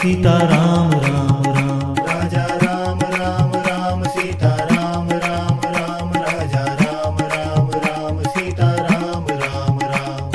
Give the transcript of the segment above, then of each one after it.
Sita Ram Ram Ram. Raja Ram Ram Ram Sita Ram Ram Ram Raja Ram Ram Ram Sita Ram Ram Ram.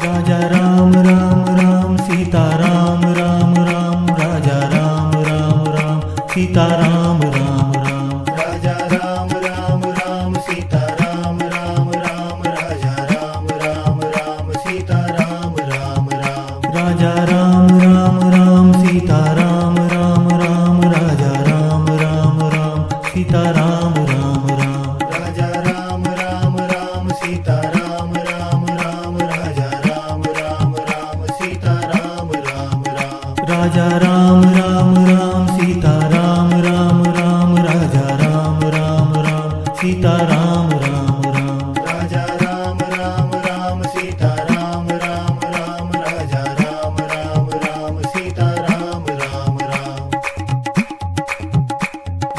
Raja Ram Ram Ram Sita Ram Ram Ram Raja Ram Ram Ram Sita Ram Ram Ram. Raja Ram Ram Ram Sita Ram Ram Ram Raja Ram Ram Ram Sita Ram Ram Ram. Raja Ram Ram Ram Sita Ram Ram Ram Raja Ram Ram Ram Sita Ram Ram Ram. Raja Ram Ram Ram Sita Ram Ram Ram Raja Ram Ram Ram Sita Ram Ram Ram. Raja Ram Ram Ram Sita Ram Ram Ram Raja Ram Ram Ram Sita Ram Ram Ram. Raja Ram Ram Ram Sita Ram Ram Ram Raja Ram Ram Ram Sita Ram Ram Ram.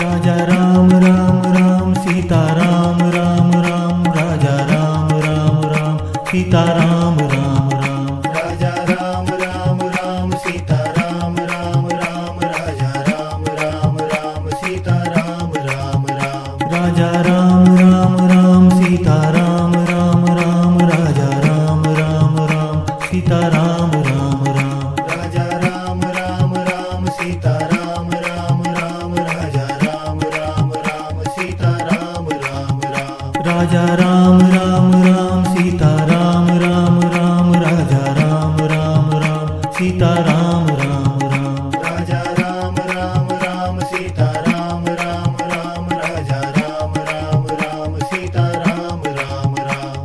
Raja Ram Ram Ram Sita Ram Ram Ram Raja Ram Ram Ram Sita Ram Ram Ram. Raja Ram Ram Ram Sita Ram Ram Ram Raja Ram Ram Ram Sita Ram Ram Ram. Raja Ram Ram Ram Sita Ram Ram Ram Raja Ram Ram Ram Sita Ram Ram Ram. Raja Ram Ram Ram Sita Ram Ram Ram Raja Ram Ram Ram Sita Ram Ram Ram. Raja Ram Ram Ram Sita Ram Ram Ram Raja Ram Ram Ram Sita Ram Ram Ram. Raja Ram Ram Ram Sita Ram Ram Ram Raja Ram Ram Ram Sita Ram Ram Ram. Raja Ram Ram Ram Sita Ram Ram Ram Raja Ram Ram Ram Sita Ram Ram Ram.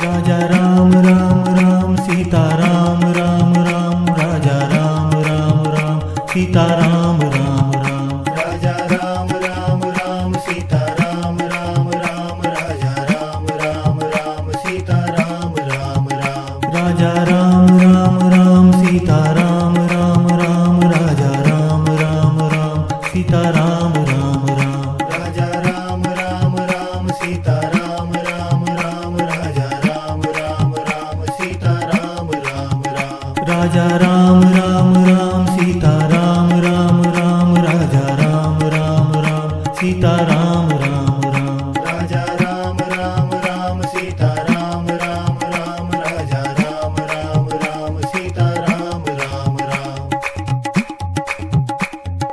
Raja Ram Ram Ram Sita Ram Ram Ram Raja Ram Ram Ram Sita Ram Ram Ram. Raja Ram Ram Ram Sita Ram Ram Ram Raja Ram Ram Ram Sita Ram Ram Ram. Raja Ram Ram Ram Sita Ram Ram Ram Raja Ram Ram Ram Sita Ram Ram Ram. Raja Ram Ram Ram Sita Ram Ram Ram Raja Ram Ram Ram Sita Ram Ram Ram. Raja Ram Ram Ram Sita Ram Ram Ram Raja Ram Ram Ram Sita Ram Ram Ram. Raja Ram Ram Ram Sita Ram Ram Ram Raja Ram Ram Ram Sita Ram Ram Ram.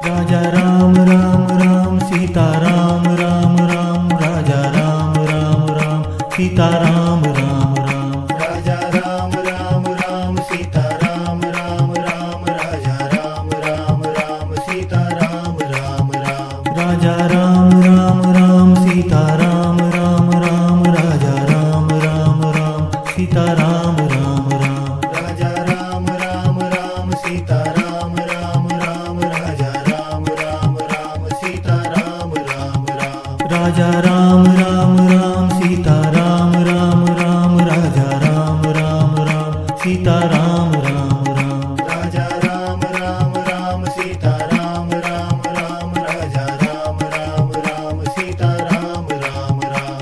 Raja Ram Ram Ram Sita Ram Ram Ram Raja Ram Ram Ram Sita Ram Ram Ram. Raja Ram Ram Ram Sita Ram Ram Ram Raja Ram Ram Ram Sita Ram Ram Ram. Raja Ram Ram Ram Sita Ram Ram Ram Raja Ram Ram Ram Sita Ram Ram Ram. Raja Ram Ram Ram Sita Ram Ram Ram Raja Ram Ram Ram Sita Ram Ram Ram. Raja Ram Ram Ram Sita Ram Ram Ram Raja Ram Ram Ram Sita Ram Ram Ram.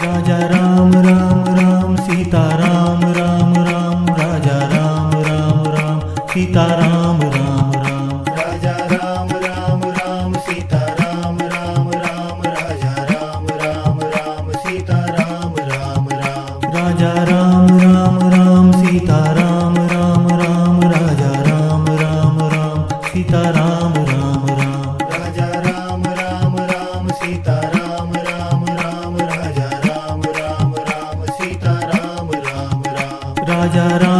Raja Ram Ram Ram Sita Ram Ram Ram Raja Ram Ram Ram Sita Ram Ram Ram. Raja Ram Ram Ram Sita Ram Ram Ram Raja Ram Ram Ram Sita Ram Ram Ram. Raja Ram Ram Ram Sita Ram Ram Ram Raja Ram Ram Ram Sita Ram Ram Ram. Raja Ram Ram Ram Sita Ram Ram Ram Raja Ram Ram Ram Sita Ram Ram Ram. Raja Ram